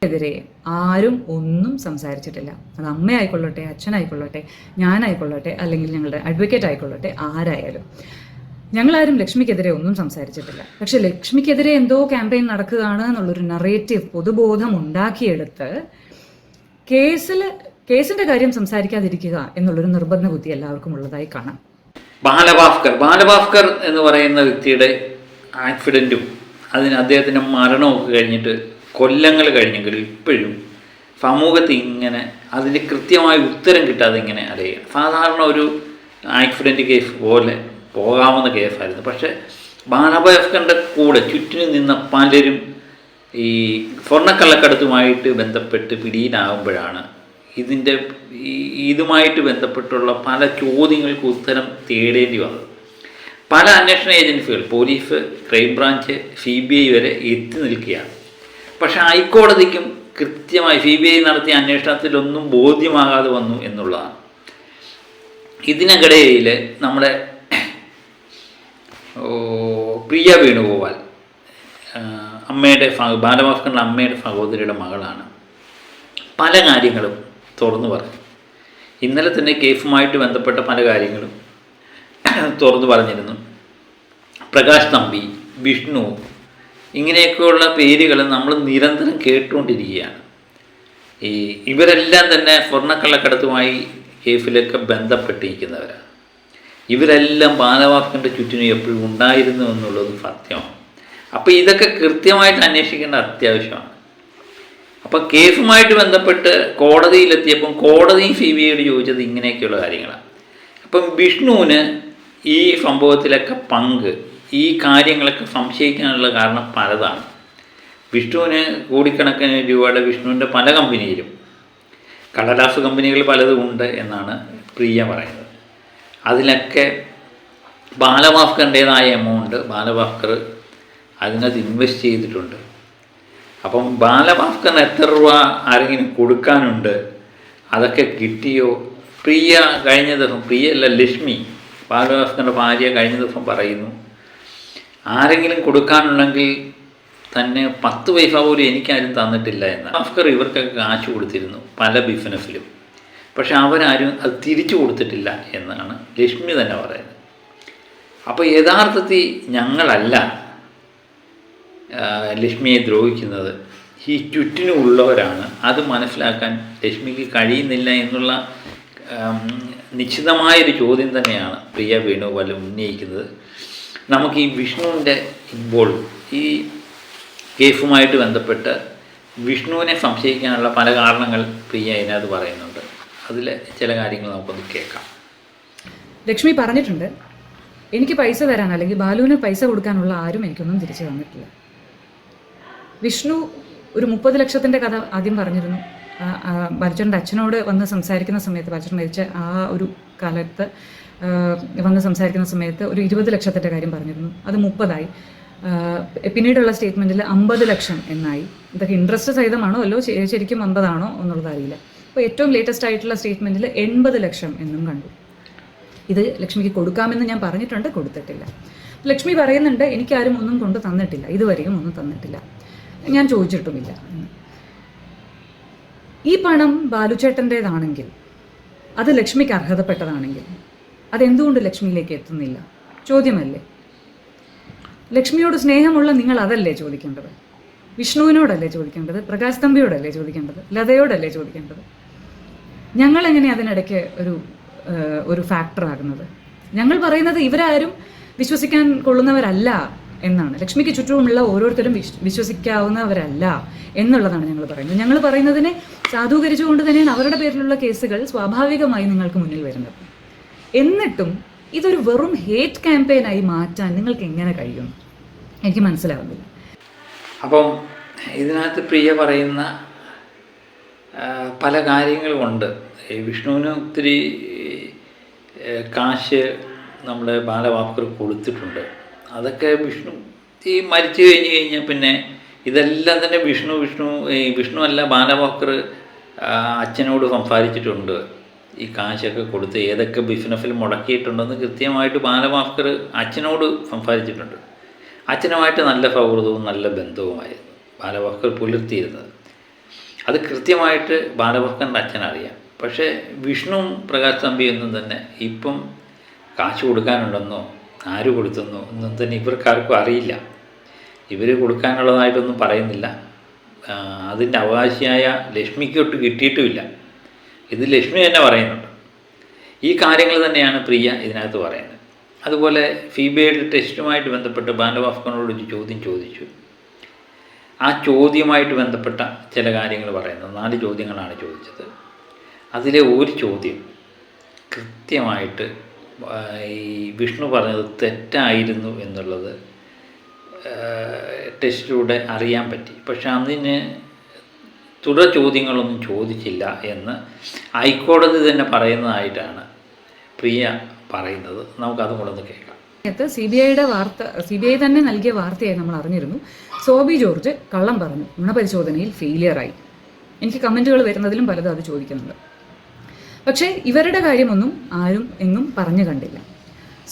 എതിരെ ആരും ഒന്നും സംസാരിച്ചിട്ടില്ല. അത് അമ്മയായിക്കൊള്ളട്ടെ, അച്ഛനായിക്കൊള്ളട്ടെ, ഞാനായിക്കൊള്ളട്ടെ, അല്ലെങ്കിൽ ഞങ്ങളുടെ അഡ്വക്കേറ്റ് ആയിക്കൊള്ളട്ടെ, ആരായാലും ഞങ്ങളാരും ലക്ഷ്മിക്കെതിരെ ഒന്നും സംസാരിച്ചിട്ടില്ല. പക്ഷെ ലക്ഷ്മിക്കെതിരെ എന്തോ ക്യാമ്പയിൻ നടക്കുകയാണ് എന്നുള്ളൊരു നറേറ്റീവ് പൊതുബോധം ഉണ്ടാക്കിയെടുത്ത് കേസിന്റെ കാര്യം സംസാരിക്കാതിരിക്കുക എന്നുള്ളൊരു നിർബന്ധ ബുദ്ധി എല്ലാവർക്കും ഉള്ളതായി കാണാം. ബാലഭാസ്കർ എന്ന് പറയുന്ന വ്യക്തിയുടെ ആക്സിഡൻറ്റും അദ്ദേഹത്തിൻ്റെ മരണമൊക്കെ കഴിഞ്ഞിട്ട് കൊല്ലങ്ങൾ കഴിഞ്ഞെങ്കിലും ഇപ്പോഴും സമൂഹത്തിൽ ഇങ്ങനെ അതിന് കൃത്യമായ ഉത്തരം കിട്ടാതെ ഇങ്ങനെ അറിയുക. സാധാരണ ഒരു ആക്സിഡൻറ്റ് കേസ് പോലെ പോകാവുന്ന കേസായിരുന്നു. പക്ഷേ ബാലഭാസ്കറിൻ്റെ കൂടെ ചുറ്റിനും നിന്ന പലരും ഈ സ്വർണ്ണക്കള്ളക്കടത്തുമായിട്ട് ബന്ധപ്പെട്ട് പിടിയിലാകുമ്പോഴാണ് ഇതുമായിട്ട് ബന്ധപ്പെട്ടുള്ള പല ചോദ്യങ്ങൾക്ക് ഉത്തരം തേടേണ്ടി വന്നത്. പല അന്വേഷണ ഏജൻസികൾ, പോലീസ്, ക്രൈംബ്രാഞ്ച്, CBI വരെ എത്തി നിൽക്കുകയാണ്. പക്ഷെ ഹൈക്കോടതിക്കും കൃത്യമായി CBI നടത്തിയ അന്വേഷണത്തിലൊന്നും ബോധ്യമാകാതെ വന്നു എന്നുള്ളതാണ്. ഇതിനിടയിൽ നമ്മുടെ പ്രിയ വേണുഗോപാൽ ബാലഭാസ്കറിൻ്റെ അമ്മയുടെ സഹോദരിയുടെ മകളാണ്. പല കാര്യങ്ങളും തുറന്നു പറഞ്ഞു. ഇന്നലെ തന്നെ കേസുമായിട്ട് ബന്ധപ്പെട്ട പല കാര്യങ്ങളും തുറന്നു പറഞ്ഞിരുന്നു. പ്രകാശ് തമ്പി, വിഷ്ണു, ഇങ്ങനെയൊക്കെയുള്ള പേരുകൾ നമ്മൾ നിരന്തരം കേട്ടുകൊണ്ടിരിക്കുകയാണ്. ഇവരെല്ലാം തന്നെ സ്വർണ്ണക്കള്ളക്കടത്തുമായി കേസിലൊക്കെ ബന്ധപ്പെട്ടിരിക്കുന്നവരാണ്. ഇവരെല്ലാം ബാലഭാസ്കറിൻ്റെ ചുറ്റിനും എപ്പോഴും ഉണ്ടായിരുന്നു എന്നുള്ളത് സത്യമാണ്. അപ്പോൾ ഇതൊക്കെ കൃത്യമായിട്ട് അന്വേഷിക്കേണ്ട അത്യാവശ്യമാണ്. അപ്പം കേസുമായിട്ട് ബന്ധപ്പെട്ട് കോടതിയിലെത്തിയപ്പം കോടതിയും CBIയോട് ചോദിച്ചത് ഇങ്ങനെയൊക്കെയുള്ള കാര്യങ്ങളാണ്. അപ്പം വിഷ്ണുവിന് ഈ സംഭവത്തിലൊക്കെ പങ്ക്, ഈ കാര്യങ്ങളൊക്കെ സംശയിക്കാനുള്ള കാരണം പലതാണ്. വിഷ്ണുവിന് കോടിക്കണക്കിന് രൂപയുടെ വിഷ്ണുവിൻ്റെ പല കമ്പനിയിലും കടലാസ് കമ്പനികൾ പലതും ഉണ്ട് എന്നാണ് പ്രിയ പറയുന്നത്. അതിലൊക്കെ ബാലഭാസ്കറിൻ്റേതായ എമൗണ്ട് ബാലഭാസ്കർ അതിനകത്ത് ഇൻവെസ്റ്റ് ചെയ്തിട്ടുണ്ട്. അപ്പം ബാലഭാസ്കറിന് എത്ര രൂപ ആരെങ്കിലും കൊടുക്കാനുണ്ട്, അതൊക്കെ കിട്ടിയോ? ലക്ഷ്മി, ബാലഭാസ്കറിൻ്റെ ഭാര്യ കഴിഞ്ഞ ദിവസം പറയുന്നു, ആരെങ്കിലും കൊടുക്കാനുണ്ടെങ്കിൽ തന്നെ 10 പൈസ പോലും എനിക്കാരും തന്നിട്ടില്ല എന്ന്. ഭാസ്കർ ഇവർക്കൊക്കെ കാശ് കൊടുത്തിരുന്നു പല ബിസിനസ്സിലും, പക്ഷെ അവരാരും അത് തിരിച്ചു കൊടുത്തിട്ടില്ല എന്നാണ് ലക്ഷ്മി തന്നെ പറയുന്നത്. അപ്പോൾ യഥാർത്ഥത്തിൽ ഞങ്ങളല്ല ലക്ഷ്മിയെ ദ്രോഹിക്കുന്നത്, ഈ ചുറ്റിനുമുള്ളവരാണ്. അത് മനസ്സിലാക്കാൻ ലക്ഷ്മിക്ക് കഴിയുന്നില്ല എന്നുള്ള നിശ്ചിതമായൊരു ചോദ്യം തന്നെയാണ് പ്രിയ വേണുഗോപാൽ ഉന്നയിക്കുന്നത്. നമുക്ക് ഈ വിഷ്ണുവിൻ്റെ ഈ കേസുമായിട്ട് ബന്ധപ്പെട്ട് വിഷ്ണുവിനെ സംശയിക്കാനുള്ള പല കാരണങ്ങൾ പ്രിയ അതിനകത്ത് പറയുന്നുണ്ട്. അതിൽ ചില കാര്യങ്ങൾ നമുക്കൊന്ന് കേൾക്കാം. ലക്ഷ്മി പറഞ്ഞിട്ടുണ്ട്, എനിക്ക് പൈസ തരാൻ അല്ലെങ്കിൽ ബാലുവിന് പൈസ കൊടുക്കാനുള്ള ആരും എനിക്കൊന്നും തിരിച്ചു തന്നിട്ടില്ല. വിഷ്ണു ഒരു 30 ലക്ഷത്തിൻ്റെ കഥ ആദ്യം പറഞ്ഞിരുന്നു. ബാലചേട്ടൻ്റെ അച്ഛനോട് വന്ന് സംസാരിക്കുന്ന സമയത്ത്, ബാലചേട്ടൻ മരിച്ച ആ ഒരു കാലത്ത് വന്ന് സംസാരിക്കുന്ന സമയത്ത് ഒരു 20 ലക്ഷത്തിൻ്റെ കാര്യം പറഞ്ഞിരുന്നു. അത് 30 പിന്നീടുള്ള സ്റ്റേറ്റ്മെൻറ്റിൽ 50 ലക്ഷം എന്നായി. ഇതൊക്കെ ഇൻട്രസ്റ്റ് സഹിതമാണോ അല്ലോ ശരിക്കും 50 ആണോ എന്നുള്ളത് അറിയില്ല. അപ്പോൾ ഏറ്റവും ലേറ്റസ്റ്റ് ആയിട്ടുള്ള സ്റ്റേറ്റ്മെൻറ്റിൽ 80 ലക്ഷം എന്നും കണ്ടു. ഇത് ലക്ഷ്മിക്ക് കൊടുക്കാമെന്ന് ഞാൻ പറഞ്ഞിട്ടുണ്ട്, കൊടുത്തിട്ടില്ല. ലക്ഷ്മി പറയുന്നുണ്ട്, എനിക്കാരും ഒന്നും കൊണ്ട് തന്നിട്ടില്ല, ഇതുവരെയും ഒന്നും തന്നിട്ടില്ല, ഞാൻ ചോദിച്ചിട്ടുമില്ല. ഈ പണം ബാലുചേട്ടൻ്റേതാണെങ്കിൽ, അത് ലക്ഷ്മിക്ക് അർഹതപ്പെട്ടതാണെങ്കിൽ അതെന്തുകൊണ്ട് ലക്ഷ്മിയിലേക്ക് എത്തുന്നില്ല? ചോദ്യമല്ലേ. ലക്ഷ്മിയോട് സ്നേഹമുള്ള നിങ്ങൾ അതല്ലേ ചോദിക്കേണ്ടത്? വിഷ്ണുവിനോടല്ലേ ചോദിക്കേണ്ടത്? പ്രകാശ് തമ്പിയോടല്ലേ ചോദിക്കേണ്ടത്? ലതയോടല്ലേ ചോദിക്കേണ്ടത്? ഞങ്ങളെങ്ങനെ അതിനിടയ്ക്ക് ഒരു ഫാക്ടറാകുന്നത്? ഞങ്ങൾ പറയുന്നത് ഇവരാരും വിശ്വസിക്കാൻ കൊള്ളുന്നവരല്ല എന്നാണ്. ലക്ഷ്മിക്ക് ചുറ്റുമുള്ള ഓരോരുത്തരും വിശ്വസിക്കാവുന്നവരല്ല എന്നുള്ളതാണ് ഞങ്ങൾ പറയുന്നത്. ഞങ്ങൾ പറയുന്നതിനെ സാധൂകരിച്ചുകൊണ്ട് തന്നെയാണ് അവരുടെ പേരിലുള്ള കേസുകൾ സ്വാഭാവികമായി നിങ്ങൾക്ക് മുന്നിൽ വരുന്നത്. എന്നിട്ടും ഇതൊരു വെറും ഹേറ്റ് ക്യാമ്പയിനായി മാറ്റാൻ നിങ്ങൾക്ക് എങ്ങനെ കഴിയും? എനിക്ക് മനസ്സിലാവുന്നില്ല. അപ്പം ഇതിനകത്ത് പ്രിയ പറയുന്ന പല കാര്യങ്ങളുമുണ്ട്. വിഷ്ണുവിന് ഒത്തിരി കാശ് നമ്മുടെ ബാലഭാസ്കർ കൊടുത്തിട്ടുണ്ട്. അതൊക്കെ വിഷ്ണു മരിച്ചു കഴിഞ്ഞാൽ പിന്നെ ഇതെല്ലാം തന്നെ വിഷ്ണു അല്ല, ബാലഭാസ്കർ അച്ഛനോട് സംസാരിച്ചിട്ടുണ്ട്. ഈ കാശൊക്കെ കൊടുത്ത് ഏതൊക്കെ ബിസിനസ്സിൽ മുടക്കിയിട്ടുണ്ടെന്ന് കൃത്യമായിട്ട് ബാലഭാസ്കർ അച്ഛനോട് സംസാരിച്ചിട്ടുണ്ട്. അച്ഛനുമായിട്ട് നല്ല സൗഹൃദവും നല്ല ബന്ധവുമായിരുന്നു ബാലഭാസ്കർ പുലർത്തിയിരുന്നത്. അത് കൃത്യമായിട്ട് ബാലഭാസ്കറിൻ്റെ അച്ഛനറിയാം. പക്ഷേ വിഷ്ണുവും പ്രകാശ് തമ്പിയൊന്നും തന്നെ ഇപ്പം കാശ് കൊടുക്കാനുണ്ടെന്നോ ആര് കൊടുത്തെന്നോ ഒന്നും തന്നെ ഇവർക്കാർക്കും അറിയില്ല. ഇവർ കൊടുക്കാനുള്ളതായിട്ടൊന്നും പറയുന്നില്ല. അതിൻ്റെ അവകാശിയായ ലക്ഷ്മിക്കൊട്ട് കിട്ടിയിട്ടുമില്ല. ഇത് ലക്ഷ്മി തന്നെ പറയുന്നുണ്ട്. ഈ കാര്യങ്ങൾ തന്നെയാണ് പ്രിയ ഇതിനകത്ത് പറയുന്നത്. അതുപോലെ ഫീബയുടെ ടെസ്റ്റുമായിട്ട് ബന്ധപ്പെട്ട് ബാലഭാസ്കറിനോട് ഒരു ചോദ്യം ചോദിച്ചു. ആ ചോദ്യവുമായിട്ട് ബന്ധപ്പെട്ട ചില കാര്യങ്ങൾ പറയുന്നത് 4 ചോദ്യങ്ങളാണ് ചോദിച്ചത്. അതിലെ ഒരു ചോദ്യം കൃത്യമായിട്ട് ഈ വിഷ്ണു പറഞ്ഞത് തെറ്റായിരുന്നു എന്നുള്ളത് ടെസ്റ്റിലൂടെ അറിയാൻ പറ്റി. പക്ഷെ അതിന് തുടർ ചോദ്യങ്ങളൊന്നും ചോദിച്ചില്ല എന്ന് ഹൈക്കോടതി തന്നെ പറയുന്നതായിട്ടാണ് പ്രിയ പറയുന്നത്. നമുക്കതും കൂടെ ഒന്ന് കേൾക്കാം. CBI തന്നെ നൽകിയ വാർത്തയായി നമ്മൾ അറിഞ്ഞിരുന്നു. സോബി ജോർജ് കള്ളം പറഞ്ഞു, നുണപരിശോധനയിൽ ഫെയിലിയറായി. എനിക്ക് കമൻറ്റുകൾ വരുന്നതിലും പലതും അത് ചോദിക്കുന്നുണ്ട്. പക്ഷേ ഇവരുടെ കാര്യമൊന്നും ആരും എങ്ങും പറഞ്ഞു കണ്ടില്ല.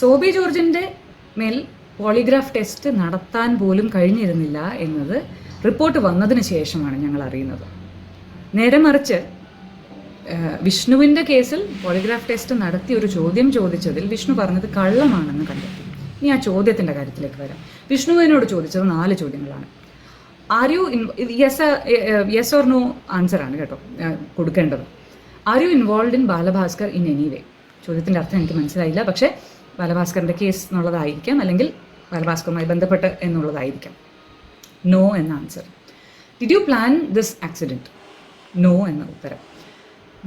സോബി ജോർജിൻ്റെ മേൽ പോളിഗ്രാഫ് ടെസ്റ്റ് നടത്താൻ പോലും കഴിഞ്ഞിരുന്നില്ല എന്നത് റിപ്പോർട്ട് വന്നതിന് ശേഷമാണ് ഞങ്ങൾ അറിയുന്നത്. നേരെ മറിച്ച് വിഷ്ണുവിൻ്റെ കേസിൽ പോളിഗ്രാഫ് ടെസ്റ്റ് നടത്തി ഒരു ചോദ്യം ചോദിച്ചതിൽ വിഷ്ണു പറഞ്ഞത് കള്ളമാണെന്ന് കണ്ടെത്തി. ഇനി ആ ചോദ്യത്തിൻ്റെ കാര്യത്തിലേക്ക് വരാം. വിഷ്ണുവിനോട് ചോദിച്ചത് 4 ചോദ്യങ്ങളാണ്. Are you yes or no ആൻസറാണ് കേട്ടോ കൊടുക്കേണ്ടത്. Are you involve in Balabhaskar in any way? ചോദ്യത്തിൻ്റെ അർത്ഥം എനിക്ക് മനസ്സിലായില്ല. പക്ഷേ ബാലഭാസ്കറിൻ്റെ കേസ് എന്നുള്ളതായിരിക്കാം, അല്ലെങ്കിൽ ബാലഭാസ്കറുമായി ബന്ധപ്പെട്ട് എന്നുള്ളതായിരിക്കാം. നോ എന്ന answer. Did you plan this accident? No എന്ന ഉത്തരം.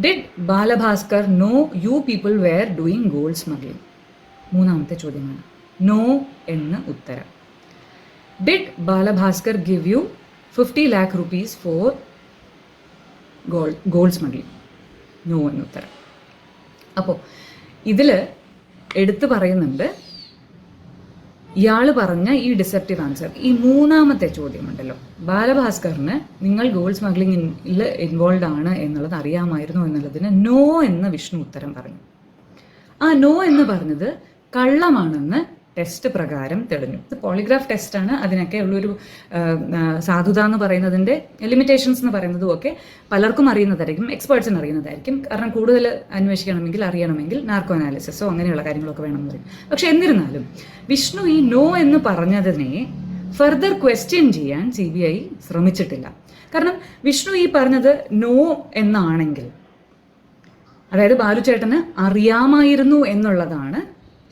Did Balabhaskar know you people were doing gold smuggling? 3ാമത്തെ ചോദ്യമാണ്. നോ എന്ന ഉത്തരം. Did Balabhaskar give you 50 lakh rupees for gold smuggling? No എന്ന ഉത്തരം. അപ്പോൾ ഇതിൽ എടുത്തു പറയുന്നുണ്ട് ഇയാൾ പറഞ്ഞ ഈ ഡിസെപ്റ്റീവ് ആൻസർ. ഈ 3ാമത്തെ ചോദ്യമുണ്ടല്ലോ, ബാലഭാസ്കറിന് നിങ്ങൾ ഗോൾഡ് സ്മഗ്ലിംഗിൽ ഇൻവോൾവ് ആണ് എന്നുള്ളത് അറിയാമായിരുന്നു എന്നുള്ളതിന് നോ എന്ന് വിഷ്ണു ഉത്തരം പറഞ്ഞു. ആ നോ എന്ന് പറഞ്ഞത് കള്ളമാണെന്ന് ടെസ്റ്റ് പ്രകാരം തെളിഞ്ഞു. ഇത് പോളിഗ്രാഫ് ടെസ്റ്റാണ്. അതിനൊക്കെ ഉള്ളൊരു സാധുത എന്ന് പറയുന്നതിൻ്റെ ലിമിറ്റേഷൻസ് എന്ന് പറയുന്നതും ഒക്കെ പലർക്കും അറിയുന്നതായിരിക്കും, എക്സ്പേർട്സിന് അറിയുന്നതായിരിക്കും. കാരണം കൂടുതൽ അന്വേഷിക്കണമെങ്കിൽ അറിയണമെങ്കിൽ നാർക്കോ അനാലിസിസോ അങ്ങനെയുള്ള കാര്യങ്ങളൊക്കെ വേണമെന്ന് പറയും. പക്ഷെ എന്നിരുന്നാലും വിഷ്ണു ഈ നോ എന്ന് പറഞ്ഞതിനെ ഫർദർ ക്വസ്റ്റ്യൻ ചെയ്യാൻ CBI ശ്രമിച്ചിട്ടില്ല. കാരണം വിഷ്ണു ഈ പറഞ്ഞത് നോ എന്നാണെങ്കിൽ, അതായത് ബാലുചേട്ടന് അറിയാമായിരുന്നു എന്നുള്ളതാണ്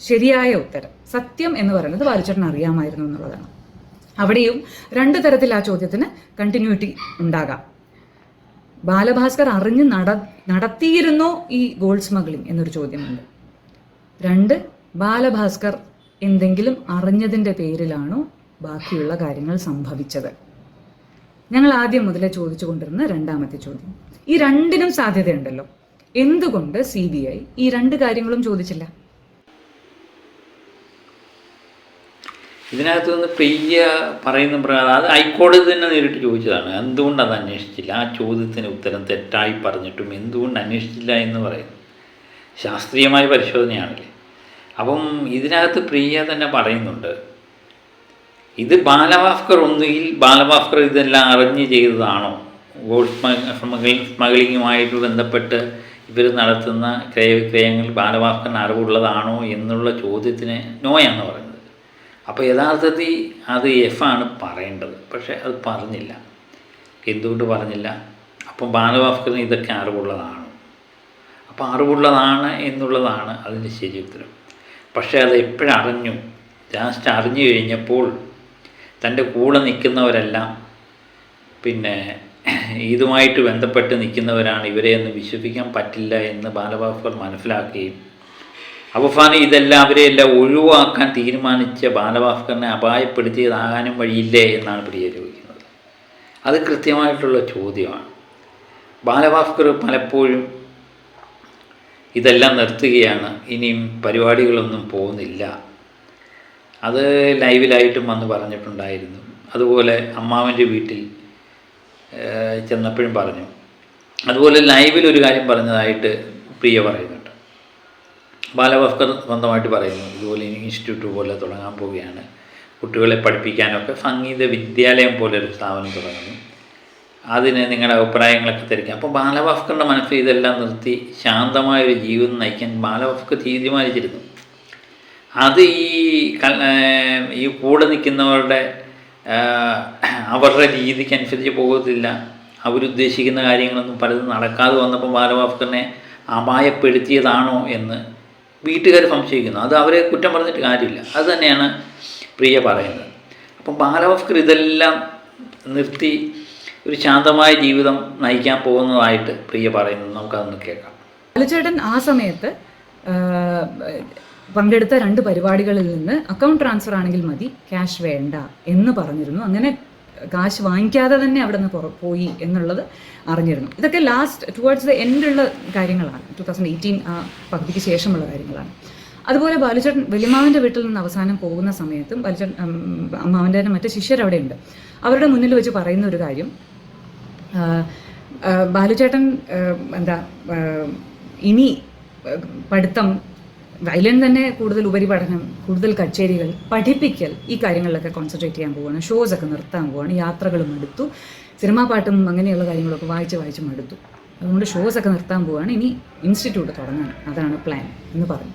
ശരിയായ ഉത്തരം. സത്യം എന്ന് പറയുന്നത് ബാലുചേട്ടന് അറിയാമായിരുന്നു എന്നുള്ളതാണ്. അവിടെയും 2 തരത്തിൽ ആ ചോദ്യത്തിന് കണ്ടിന്യൂറ്റി ഉണ്ടാകാം. ബാലഭാസ്കർ അറിഞ്ഞ് നടത്തിയിരുന്നോ ഈ ഗോൾഡ് സ്മഗ്ലിംഗ് എന്നൊരു ചോദ്യമുണ്ട്. 2, ബാലഭാസ്കർ എന്തെങ്കിലും അറിഞ്ഞതിൻ്റെ പേരിലാണോ ബാക്കിയുള്ള കാര്യങ്ങൾ സംഭവിച്ചത്? ഞങ്ങൾ ആദ്യം മുതലേ ചോദിച്ചു കൊണ്ടിരുന്ന 2ാമത്തെ ചോദ്യം. ഈ 2നും സാധ്യതയുണ്ടല്ലോ. എന്തുകൊണ്ട് CBI ഈ 2 കാര്യങ്ങളും ചോദിച്ചില്ല? ഇതിനകത്ത് നിന്ന് പ്രിയ പറയുന്ന പ്രകാരം അത് ഹൈക്കോടതി തന്നെ നേരിട്ട് ചോദിച്ചതാണ്. എന്തുകൊണ്ട് അത് അന്വേഷിച്ചില്ല? ആ ചോദ്യത്തിന് ഉത്തരം തെറ്റായി പറഞ്ഞിട്ടും എന്തുകൊണ്ട് അന്വേഷിച്ചില്ല എന്ന് പറയുന്നു. ശാസ്ത്രീയമായ പരിശോധനയാണല്ലേ. അപ്പം ഇതിനകത്ത് പ്രിയ തന്നെ പറയുന്നുണ്ട്, ഇത് ബാലഭാസ്കർ ഒന്നുകിൽ ബാലഭാസ്കർ ഇതെല്ലാം അറിഞ്ഞ് ചെയ്തതാണോ, ഗോൾഡ് സ്മഗ്ലിങ്ങുമായിട്ട് ബന്ധപ്പെട്ട് ഇവർ നടത്തുന്ന ക്രയവിക്രയങ്ങൾ ബാലഭാസ്കറിന് അറിവുള്ളതാണോ എന്നുള്ള ചോദ്യത്തിന് നോയാന്ന് പറയുന്നത്. അപ്പോൾ യഥാർത്ഥത്തിൽ അത് ആണ് പറയേണ്ടത്. പക്ഷേ അത് പറഞ്ഞില്ല. എന്തുകൊണ്ട് പറഞ്ഞില്ല? അപ്പം ബാലഭാസ്കറിന് ഇതൊക്കെ അറിവുള്ളതാണ്. അപ്പോൾ അറിവുള്ളതാണ് എന്നുള്ളതാണ് അതിൻ്റെ ശരി ഉത്തരം. പക്ഷേ അത് എപ്പോഴറിഞ്ഞു? ലാസ്റ്റ് അറിഞ്ഞു കഴിഞ്ഞപ്പോൾ തൻ്റെ കൂടെ നിൽക്കുന്നവരെല്ലാം പിന്നെ ഇതുമായിട്ട് ബന്ധപ്പെട്ട് നിൽക്കുന്നവരാണ്, ഇവരെയൊന്നും വിശ്വസിക്കാൻ പറ്റില്ല എന്ന് ബാലഭാസ്കർ മനസ്സിലാക്കുകയും അവസാനം ഇതെല്ലാം അവരെയെല്ലാം ഒഴിവാക്കാൻ തീരുമാനിച്ച ബാലഭാസ്കറിനെ അപായപ്പെടുത്തിയതാകാനും വഴിയില്ലേ എന്നാണ് പ്രിയ ചോദിക്കുന്നത്. അത് കൃത്യമായിട്ടുള്ള ചോദ്യമാണ്. ബാലഭാസ്കർ പലപ്പോഴും ഇതെല്ലാം നിർത്തുകയാണ്, ഇനിയും പരിപാടികളൊന്നും പോകുന്നില്ല. അത് ലൈവിലായിട്ടും വന്ന് പറഞ്ഞിട്ടുണ്ടായിരുന്നു. അതുപോലെ അമ്മാവൻ്റെ വീട്ടിൽ ചെന്നപ്പോഴും പറഞ്ഞു. അതുപോലെ ലൈവിലൊരു കാര്യം പറഞ്ഞതായിട്ട് പ്രിയ പറയുന്നുണ്ട്. ബാലഭാസ്കർ സ്വന്തമായിട്ട് പറയുന്നു, ഇതുപോലെ ഇൻസ്റ്റിറ്റ്യൂട്ട് പോലെ തുടങ്ങാൻ പോവുകയാണ്, കുട്ടികളെ പഠിപ്പിക്കാനൊക്കെ സംഗീത വിദ്യാലയം പോലെ ഒരു സ്ഥാപനം തുടങ്ങുന്നു, അതിന് നിങ്ങളുടെ അഭിപ്രായങ്ങളൊക്കെ തിരക്കാം. അപ്പോൾ ബാലഭാസ്കറിൻ്റെ മനസ്സിൽ ഇതെല്ലാം നിർത്തി ശാന്തമായൊരു ജീവിതം നയിക്കാൻ ബാലഭാസ്കർ തീരുമാനിച്ചിരുന്നു. അത് ഈ കൂടെ നിൽക്കുന്നവരുടെ അവരുടെ രീതിക്കനുസരിച്ച് പോകത്തില്ല. അവരുദ്ദേശിക്കുന്ന കാര്യങ്ങളൊന്നും പലതും നടക്കാതെ വന്നപ്പോൾ ബാലഭാസ്കറിനെ അപായപ്പെടുത്തിയതാണോ എന്ന് വീട്ടുകാർ സംശയിക്കുന്നു. അത് അവരെ കുറ്റം പറഞ്ഞിട്ട് കാര്യമില്ല. അത് തന്നെയാണ് പ്രിയ പറയുന്നത്. അപ്പം ബാലഭാസ്കർ ഇതെല്ലാം നിർത്തി ഒരു ശാന്തമായ ജീവിതം നയിക്കാൻ പോകുന്നതായിട്ട് പ്രിയ പറയുന്നത് നമുക്കതൊന്ന് കേൾക്കാം. ബാലുചേട്ടൻ ആ സമയത്ത് പങ്കെടുത്ത 2 പരിപാടികളിൽ നിന്ന് അക്കൗണ്ട് ട്രാൻസ്ഫർ ആണെങ്കിൽ മതി, ക്യാഷ് വേണ്ട എന്ന് പറഞ്ഞിരുന്നു. അങ്ങനെ കാശ് വാങ്ങിക്കാതെ തന്നെ അവിടെ നിന്ന് പോയി എന്നുള്ളത് അറിഞ്ഞിരുന്നു. ഇതൊക്കെ ടുവേർഡ്സ് ദ എൻഡുള്ള കാര്യങ്ങളാണ്, 2018 പകുതിക്ക് ശേഷമുള്ള കാര്യങ്ങളാണ്. അതുപോലെ ബാലുചേട്ടൻ വലിയമ്മാവൻ്റെ വീട്ടിൽ നിന്ന് അവസാനം പോകുന്ന സമയത്തും ബാലുചേട്ടൻ അമ്മാവൻ്റെ തന്നെ മറ്റ് ശിഷ്യരവിടെയുണ്ട്. അവരുടെ മുന്നിൽ വെച്ച് പറയുന്ന ഒരു കാര്യം, ബാലുചേട്ടൻ ഇനി പഠിത്തം, വയലിൻ തന്നെ കൂടുതൽ ഉപരിപഠനം, കൂടുതൽ കച്ചേരികൾ, പഠിപ്പിക്കൽ, ഈ കാര്യങ്ങളിലൊക്കെ കോൺസെൻട്രേറ്റ് ചെയ്യാൻ പോവുകയാണ്. ഷോസൊക്കെ നിർത്താൻ പോവുകയാണ്. യാത്രകളും എടുത്തു, സിനിമാ പാട്ടും അങ്ങനെയുള്ള കാര്യങ്ങളൊക്കെ വായിച്ച് മടുത്തു. അതുകൊണ്ട് ഷോസൊക്കെ നിർത്താൻ പോവുകയാണ്. ഇനി ഇൻസ്റ്റിറ്റ്യൂട്ട് തുടങ്ങാൻ, അതാണ് പ്ലാൻ എന്ന് പറഞ്ഞു.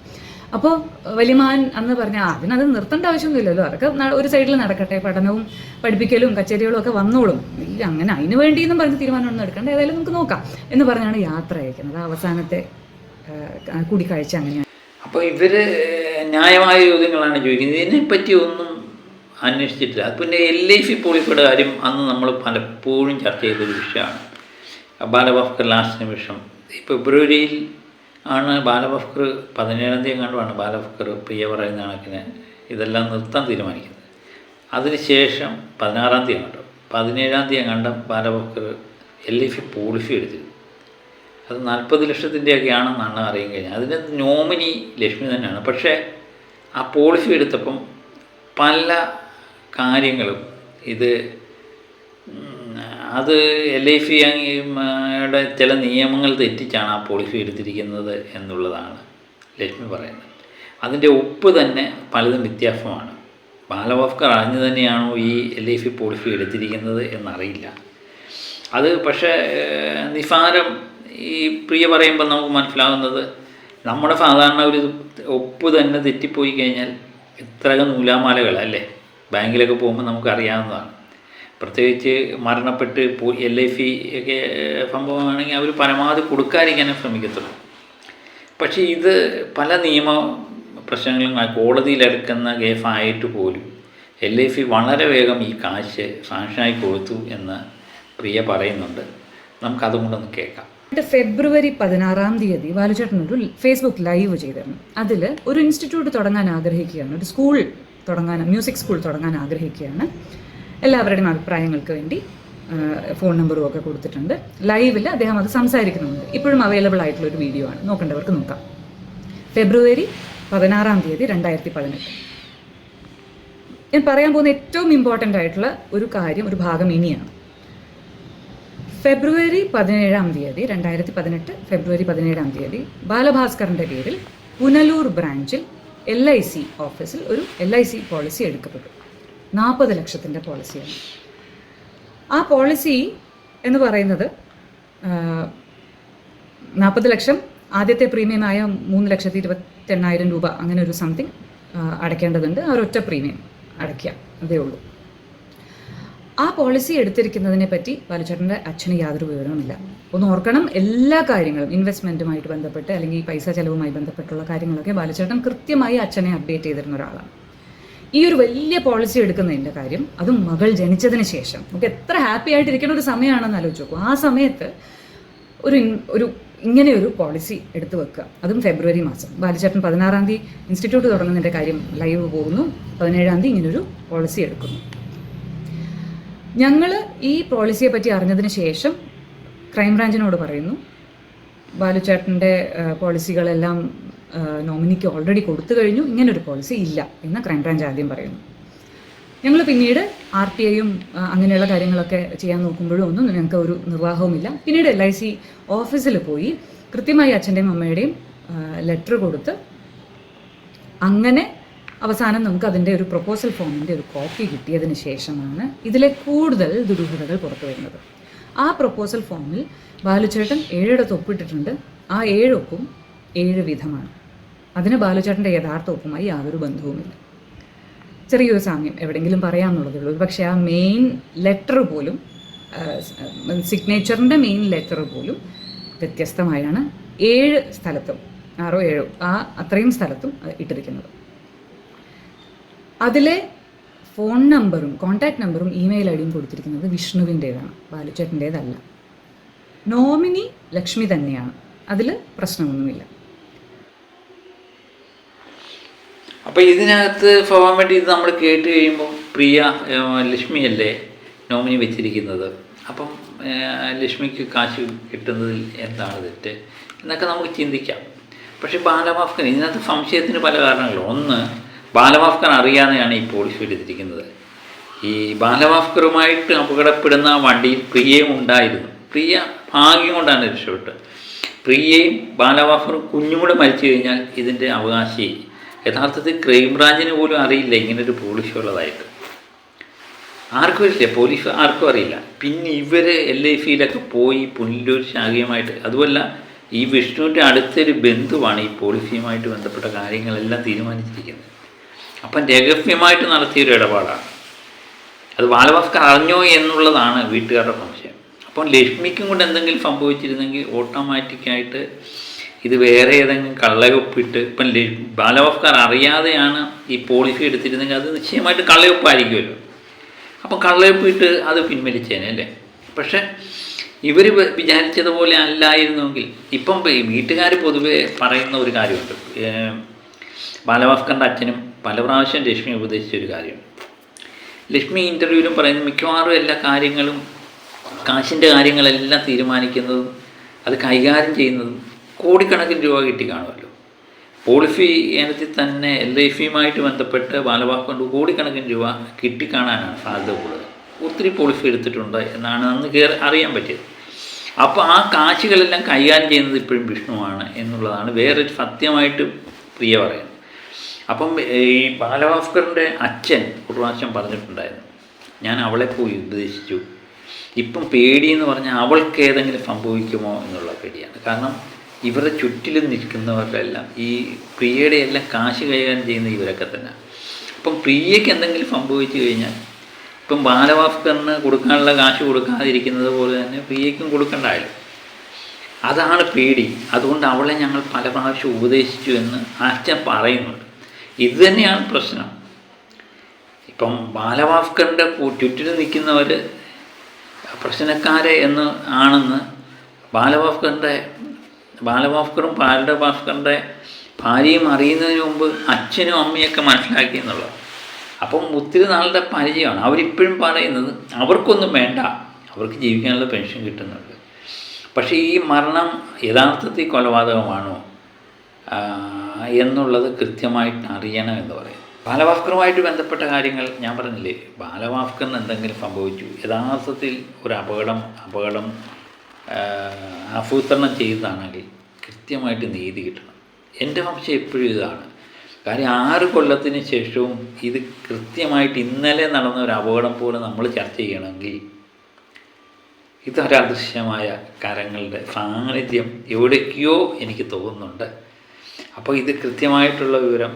അപ്പോൾ വലിയമാൻ അന്ന് പറഞ്ഞാൽ അതിനത് നിർത്തേണ്ട ആവശ്യമൊന്നുമില്ലല്ലോ, അതൊക്കെ ഒരു സൈഡിൽ നടക്കട്ടെ, പഠനവും പഠിപ്പിക്കലും കച്ചേരികളും ഒക്കെ വന്നോളും, ഇല്ല അങ്ങനെ അതിന് വേണ്ടിയെന്നും പറഞ്ഞ് തീരുമാനമൊന്നും എടുക്കണ്ട, ഏതായാലും നമുക്ക് നോക്കാം എന്ന് പറഞ്ഞാണ് യാത്ര അയക്കുന്നത്. അവസാനത്തെ കൂടിക്കാഴ്ച അങ്ങനെയാണ്. അപ്പോൾ ഇവർ ന്യായമായ ചോദ്യങ്ങളാണ് ചോദിക്കുന്നത്. ഇതിനെപ്പറ്റി ഒന്നും അന്വേഷിച്ചിട്ടില്ല. പിന്നെ LIC പോളിസിയുടെ കാര്യം അന്ന് നമ്മൾ പലപ്പോഴും ചർച്ച ചെയ്തൊരു വിഷയമാണ്. ബാലഭാസ്കർ ലാസ്റ്റ് നിമിഷം ഫെബ്രുവരിയിൽ ആണ് ബാലഭാസ്കർ 17-ാം തീയതി കണ്ടുമാണ് ബാലഭാസ്കർ പ്രിയ പറയുന്ന കണക്കിന് ഇതെല്ലാം നിർത്താൻ തീരുമാനിക്കുന്നത്. അതിനുശേഷം 16-ാം തീയതി കണ്ടു, 17-ാം തീയതി കണ്ട ബാലഭാസ്കർ LIC പോളിസി എടുത്തിരുന്നു. അത് 40 ലക്ഷത്തിൻ്റെയൊക്കെയാണെന്നാണ് അറിയാൻ കഴിഞ്ഞത്. അതിന് നോമിനി ലക്ഷ്മി തന്നെയാണ്. പക്ഷേ ആ പോളിസി എടുത്തപ്പം പല കാര്യങ്ങളും അത് LICയുടെ ചില നിയമങ്ങൾ തെറ്റിച്ചാണ് ആ പോളിസി എടുത്തിരിക്കുന്നത് എന്നുള്ളതാണ് ലക്ഷ്മി പറയുന്നത്. അതിൻ്റെ ഒപ്പ് തന്നെ പലതും വ്യത്യാസമാണ്. ബാലഭാസ്കർ അറിഞ്ഞു തന്നെയാണോ ഈ LIC പോളിസി എടുത്തിരിക്കുന്നത് എന്നറിയില്ല. അത് പക്ഷേ നിസാരം ഈ പ്രിയ പറയുമ്പോൾ നമുക്ക് മനസ്സിലാകുന്നത്, നമ്മുടെ സാധാരണ ഒരു ഒപ്പ് തന്നെ തെറ്റിപ്പോയി കഴിഞ്ഞാൽ ഇത്രയും നൂലാമാലകളല്ലേ ബാങ്കിലൊക്കെ പോകുമ്പോൾ നമുക്കറിയാവുന്നതാണ്. പ്രത്യേകിച്ച് മരണപ്പെട്ട് LIC ഒക്കെ സംഭവമാണെങ്കിൽ അവർ പരമാവധി കൊടുക്കാതിരിക്കാനേ ശ്രമിക്കത്തുള്ളൂ. പക്ഷേ ഇത് പല നിയമ പ്രശ്നങ്ങളും കോടതിയിലെടുക്കുന്ന കേസായിട്ട് പോലും LIC വളരെ വേഗം ഈ കാശ് സാങ്ഷനായി കൊടുത്തു എന്ന് പ്രിയ പറയുന്നുണ്ട്. നമുക്കതും കൊണ്ടൊന്ന് കേൾക്കാം. ഫെബ്രുവരി 16-ാം തീയതി ബാലുചേട്ടൻ ഒരു ഫേസ്ബുക്ക് ലൈവ് ചെയ്തിരുന്നു. അതിൽ ഒരു ഇൻസ്റ്റിറ്റ്യൂട്ട് തുടങ്ങാൻ ആഗ്രഹിക്കുകയാണ്, ഒരു സ്കൂൾ തുടങ്ങാൻ, മ്യൂസിക് സ്കൂൾ തുടങ്ങാൻ ആഗ്രഹിക്കുകയാണ്. എല്ലാവരുടെയും അഭിപ്രായങ്ങൾക്ക് വേണ്ടി ഫോൺ നമ്പറും ഒക്കെ കൊടുത്തിട്ടുണ്ട്. ലൈവിൽ അദ്ദേഹം അത് സംസാരിക്കുന്നുണ്ട്. ഇപ്പോഴും അവൈലബിൾ ആയിട്ടുള്ള ഒരു വീഡിയോ ആണ്, നോക്കേണ്ടവർക്ക് നോക്കാം. ഫെബ്രുവരി 16-ാം തീയതി 2018. ഞാൻ പറയാൻ പോകുന്ന ഏറ്റവും ഇമ്പോർട്ടൻ്റ് ആയിട്ടുള്ള ഒരു കാര്യം, ഒരു ഭാഗം ഇനിയാണ്. ഫെബ്രുവരി 17-ാം തീയതി 2018 ഫെബ്രുവരി 17-ാം തീയതി ബാലഭാസ്കറിൻ്റെ പേരിൽ പുനലൂർ ബ്രാഞ്ചിൽ LIC ഓഫീസിൽ ഒരു LIC പോളിസി എടുക്കപ്പെട്ടു. 40 ലക്ഷത്തിൻ്റെ പോളിസിയാണ്. ആ പോളിസി എന്ന് പറയുന്നത് 40 ലക്ഷം ആദ്യത്തെ പ്രീമിയമായ 3,28,000 രൂപ, അങ്ങനെ ഒരു സംതിങ് അടയ്ക്കേണ്ടതുണ്ട്. ആ ഒരൊറ്റ പ്രീമിയം അടയ്ക്കുക, അതേ ഉള്ളൂ. ആ പോളിസി എടുത്തിരിക്കുന്നതിനെ പറ്റി ബാലുചേട്ടൻ്റെ അച്ഛന് യാതൊരു വിവരവുമില്ല. ഒന്ന് ഓർക്കണം, എല്ലാ കാര്യങ്ങളും ഇൻവെസ്റ്റ്മെൻറ്റുമായിട്ട് ബന്ധപ്പെട്ട് അല്ലെങ്കിൽ പൈസ ചെലവുമായി ബന്ധപ്പെട്ടുള്ള കാര്യങ്ങളൊക്കെ ബാലുചേട്ടൻ കൃത്യമായി അച്ഛനെ അപ്ഡേറ്റ് ചെയ്തിരുന്ന ഒരാളാണ്. ഈ ഒരു വലിയ പോളിസി എടുക്കുന്നതിൻ്റെ കാര്യം, അതും മകൾ ജനിച്ചതിന് ശേഷം, നമുക്ക് എത്ര ഹാപ്പി ആയിട്ടിരിക്കുന്ന ഒരു സമയമാണെന്ന് ആലോചിച്ച് നോക്കും. ആ സമയത്ത് ഒരു ഇങ്ങനെയൊരു പോളിസി എടുത്തു വെക്കുക, അതും ഫെബ്രുവരി മാസം. ബാലുചേട്ടൻ 16-ാം തീയതി ഇൻസ്റ്റിറ്റ്യൂട്ട് തുടങ്ങുന്നതിൻ്റെ കാര്യം ലൈവ് പോകുന്നു, 17-ാം തീയതി ഇങ്ങനൊരു പോളിസി എടുക്കുന്നു. ഞങ്ങൾ ഈ പോളിസിയെ പറ്റി അറിഞ്ഞതിന് ശേഷം ക്രൈംബ്രാഞ്ചിനോട് പറയുന്നു, ബാലുചേട്ടൻ്റെ പോളിസികളെല്ലാം നോമിനിക്ക് ഓൾറെഡി കൊടുത്തു കഴിഞ്ഞു, ഇങ്ങനൊരു പോളിസി ഇല്ല എന്ന് ക്രൈംബ്രാഞ്ച് ആദ്യം പറയുന്നു. ഞങ്ങൾ പിന്നീട് RTIയും അങ്ങനെയുള്ള കാര്യങ്ങളൊക്കെ ചെയ്യാൻ നോക്കുമ്പോഴും ഒന്നും ഞങ്ങൾക്ക് ഒരു നിർവാഹവുമില്ല. പിന്നീട് LIC ഓഫീസിൽ പോയി കൃത്യമായി അച്ഛൻ്റെയും അമ്മയുടെയും ലെറ്റർ കൊടുത്ത് അങ്ങനെ അവസാനം നമുക്ക് അതിൻ്റെ ഒരു പ്രൊപ്പോസൽ ഫോമിൻ്റെ ഒരു കോപ്പി കിട്ടിയതിന് ശേഷമാണ് ഇതിലെ കൂടുതൽ ദുരൂഹതകൾ പുറത്തു വരുന്നത്. ആ പ്രൊപ്പോസൽ ഫോമിൽ ബാലുച്ചേട്ടൻ 7 ഒപ്പിട്ടിട്ടുണ്ട്. ആ 7 ഒപ്പും 7 വിധമാണ്. അതിന് ബാലുച്ചേട്ടൻ്റെ യഥാർത്ഥ ഒപ്പുമായി യാതൊരു ബന്ധവുമില്ല. ചെറിയൊരു സാമ്യം എവിടെയെങ്കിലും പറയാമെന്നുള്ളതേ ഉള്ളൂ. പക്ഷേ ആ മെയിൻ ലെറ്റർ പോലും, സിഗ്നേച്ചറിൻ്റെ മെയിൻ ലെറ്റർ പോലും വ്യത്യസ്തമായാണ് 7 സ്ഥലത്തും, 6 7 അത്രയും സ്ഥലത്തും ഇട്ടിരിക്കുന്നത്. അതിലെ ഫോൺ നമ്പറും കോൺടാക്ട് നമ്പറും ഇമെയിൽ ഐഡിയും കൊടുത്തിരിക്കുന്നത് വിഷ്ണുവിൻ്റേതാണ്, ബാലുച്ചേട്ടൻ്റേതല്ല. നോമിനി ലക്ഷ്മി തന്നെയാണ്, അതിൽ പ്രശ്നമൊന്നുമില്ല. അപ്പോൾ ഇതിനകത്ത് ഫോർമാറ്റ് ഇത് നമ്മൾ കേട്ട് കഴിയുമ്പോൾ പ്രിയ ലക്ഷ്മിയല്ലേ നോമിനി വെച്ചിരിക്കുന്നത്, അപ്പം ലക്ഷ്മിക്ക് കാശ് കിട്ടുന്നതിൽ എന്താണ് തെറ്റ് എന്നൊക്കെ നമുക്ക് ചിന്തിക്കാം. പക്ഷേ ബാലഭാസ്കർ ഇതിനകത്ത് സംശയത്തിന് പല കാരണങ്ങളും. ഒന്ന്, ബാലഭാസ്കർ അറിയാതെയാണ് ഈ പോളിസി എടുത്തിരിക്കുന്നത്. ഈ ബാലഭാസ്കറുമായിട്ട് അപകടപ്പെടുന്ന വണ്ടിയിൽ പ്രിയയും ഉണ്ടായിരുന്നു. പ്രിയ ഭാഗ്യം കൊണ്ടാണ് രക്ഷപ്പെട്ടത്. പ്രിയയും ബാലഭാസ്കറും കുഞ്ഞും കൂടെ മരിച്ചു കഴിഞ്ഞാൽ ഇതിൻ്റെ അവകാശി യഥാർത്ഥത്തിൽ ക്രൈംബ്രാഞ്ചിന് പോലും അറിയില്ല ഇങ്ങനൊരു പോളിസി ഉള്ളതായിട്ട്. ആർക്കും ഇല്ല, പോലീസ് ആർക്കും അറിയില്ല. പിന്നെ ഇവർ LICയിലൊക്കെ പോയി പുനലൂർ ശാഖയുമായിട്ട്, അതുമല്ല ഈ വിഷ്ണുവിൻ്റെ അടുത്തൊരു ബന്ധുവാണ് ഈ പോളിസിയുമായിട്ട് ബന്ധപ്പെട്ട കാര്യങ്ങളെല്ലാം തീരുമാനിച്ചിരിക്കുന്നത്. അപ്പം രഹസ്യമായിട്ട് നടത്തിയൊരു ഇടപാടാണ്. അത് ബാലഭാസ്കർ അറിഞ്ഞോ എന്നുള്ളതാണ് വീട്ടുകാരുടെ സംശയം. അപ്പം ലക്ഷ്മിക്കും കൂടെ എന്തെങ്കിലും സംഭവിച്ചിരുന്നെങ്കിൽ ഓട്ടോമാറ്റിക്കായിട്ട് ഇത് വേറെ ഏതെങ്കിലും കള്ളയൊപ്പിട്ട്, ഇപ്പം ബാലഭാസ്കർ അറിയാതെയാണ് ഈ പോളിസി എടുത്തിരുന്നെങ്കിൽ അത് നിശ്ചയമായിട്ട് കള്ളയൊപ്പായിരിക്കുമല്ലോ. അപ്പം കള്ളയൊപ്പിട്ട് അത് പിൻവലിച്ചേനെ അല്ലേ. പക്ഷേ ഇവർ വിചാരിച്ചതുപോലെ അല്ലായിരുന്നെങ്കിൽ, ഇപ്പം വീട്ടുകാർ പൊതുവെ പറയുന്ന ഒരു കാര്യമുണ്ട്. ബാലഭാസ്കറിൻ്റെ അച്ഛനും പല പ്രാവശ്യം ലക്ഷ്മി ഉപദേശിച്ചൊരു കാര്യമുണ്ട്. ലക്ഷ്മി ഇൻ്റർവ്യൂവിലും പറയുന്നത് മിക്കവാറും എല്ലാ കാര്യങ്ങളും, കാശിൻ്റെ കാര്യങ്ങളെല്ലാം തീരുമാനിക്കുന്നതും അത് കൈകാര്യം ചെയ്യുന്നതും കോടിക്കണക്കിന് രൂപ കിട്ടി കാണുമല്ലോ. പോളിസി ഇനത്തിൽ തന്നെ LICയുമായിട്ട് ബന്ധപ്പെട്ട് ബാലഭാസ്കറിന് കോടിക്കണക്കിന് രൂപ കിട്ടിക്കാണാനാണ് സാധ്യത കൂടുതൽ. ഒത്തിരി പോളിസി എടുത്തിട്ടുണ്ട് എന്നാണ് അന്ന് അറിയാൻ പറ്റിയത്. അപ്പോൾ ആ കാശുകളെല്ലാം കൈകാര്യം ചെയ്യുന്നത് ഇപ്പോഴും വിഷ്ണുവാണ് എന്നുള്ളതാണ് വേറൊരു സത്യമായിട്ട് പ്രിയ പറയുന്നത്. അപ്പം ഈ ബാലഭാസ്കറിൻ്റെ അച്ഛൻ ഒരു പ്രാവശ്യം പറഞ്ഞിട്ടുണ്ടായിരുന്നു, ഞാൻ അവളെ പോയി ഉപദേശിച്ചു, ഇപ്പം പേടിയെന്ന് പറഞ്ഞാൽ അവൾക്ക് ഏതെങ്കിലും സംഭവിക്കുമോ എന്നുള്ള പേടിയാണ്. കാരണം ഇവരുടെ ചുറ്റിലും നിൽക്കുന്നവരെല്ലാം ഈ പ്രിയയുടെ എല്ലാം കാശ് കൈകാര്യം ചെയ്യുന്ന ഇവരൊക്കെ തന്നെ. അപ്പം പ്രിയയ്ക്ക് എന്തെങ്കിലും സംഭവിച്ചു കഴിഞ്ഞാൽ, ഇപ്പം ബാലഭാസ്കറിന് കൊടുക്കാനുള്ള കാശ് കൊടുക്കാതിരിക്കുന്നത് പോലെ തന്നെ പ്രിയയ്ക്കും കൊടുക്കണ്ടായല്ലോ. അതാണ് പേടി. അതുകൊണ്ട് അവളെ ഞങ്ങൾ പല പ്രാവശ്യം ഉപദേശിച്ചു എന്ന് അച്ഛൻ പറയുന്നുണ്ട്. ഇത് തന്നെയാണ് പ്രശ്നം. ഇപ്പം ബാലഭാസ്കറിൻ്റെ ചുറ്റിലും നിൽക്കുന്നവർ പ്രശ്നക്കാരെ ആണെന്ന് ബാലഭാസ്കറും ബാലഭാസ്കറിൻ്റെ ഭാര്യയും അറിയുന്നതിന് മുമ്പ് അച്ഛനും അമ്മയൊക്കെ മനസ്സിലാക്കി എന്നുള്ളത്. അപ്പം ഒത്തിരി നാളുടെ പരിചയമാണ്. അവരിപ്പോഴും പറയുന്നത് അവർക്കൊന്നും വേണ്ട, അവർക്ക് ജീവിക്കാനുള്ള പെൻഷൻ കിട്ടുന്നുണ്ട്. പക്ഷേ ഈ മരണം യഥാർത്ഥത്തിൽ കൊലപാതകമാണോ എന്നുള്ളത് കൃത്യമായിട്ട് അറിയണം എന്ന് പറയും. ബാലഭാസ്കറുമായിട്ട് ബന്ധപ്പെട്ട കാര്യങ്ങൾ ഞാൻ പറഞ്ഞില്ലേ, ബാലഭാസ്കറിന് എന്തെങ്കിലും സംഭവിച്ചു, യഥാർത്ഥത്തിൽ ഒരു അപകടം ആസൂത്രണം ചെയ്തതാണെങ്കിൽ കൃത്യമായിട്ട് നീതി കിട്ടണം. എൻ്റെ സംശയം എപ്പോഴും ഇതാണ്. കാര്യം 6 കൊല്ലത്തിന് ശേഷവും ഇത് കൃത്യമായിട്ട് ഇന്നലെ നടന്ന ഒരു അപകടം പോലെ നമ്മൾ ചർച്ച ചെയ്യണമെങ്കിൽ ഇതൊരദൃശ്യമായ കരങ്ങളുടെ സാന്നിധ്യം എവിടേക്കോ എനിക്ക് തോന്നുന്നുണ്ട്. അപ്പോൾ ഇത് കൃത്യമായിട്ടുള്ള വിവരം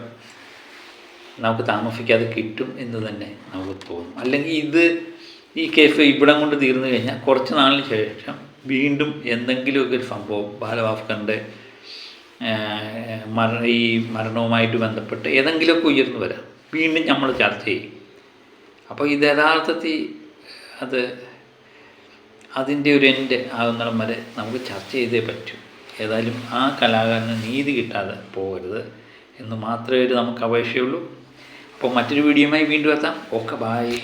നമുക്ക് താമസിക്കാതെ കിട്ടും എന്ന് തന്നെ നമുക്ക് തോന്നും. അല്ലെങ്കിൽ ഈ കേസ് ഇവിടം കൊണ്ട് തീർന്നു കഴിഞ്ഞാൽ കുറച്ച് നാളിന് ശേഷം വീണ്ടും എന്തെങ്കിലുമൊക്കെ ഒരു സംഭവം ബാലഭാസ്കറിൻ്റെ ഈ മരണവുമായിട്ട് ബന്ധപ്പെട്ട് ഏതെങ്കിലുമൊക്കെ ഉയർന്നു വരാം, വീണ്ടും നമ്മൾ ചർച്ച ചെയ്യും. അപ്പോൾ ഇത് യഥാർത്ഥത്തിൽ അതിൻ്റെ ഒരു എൻഡ് ആകുന്നിടം വരെ നമുക്ക് ചർച്ച ചെയ്തേ പറ്റൂ. ഏതായാലും ആ കലാകാരന് നീതി കിട്ടാതെ പോകരുത് എന്ന് മാത്രമേ നമുക്ക് അപേക്ഷയുള്ളൂ. അപ്പോൾ മറ്റൊരു വീഡിയോയുമായി വീണ്ടും എത്താം. Okay, bye.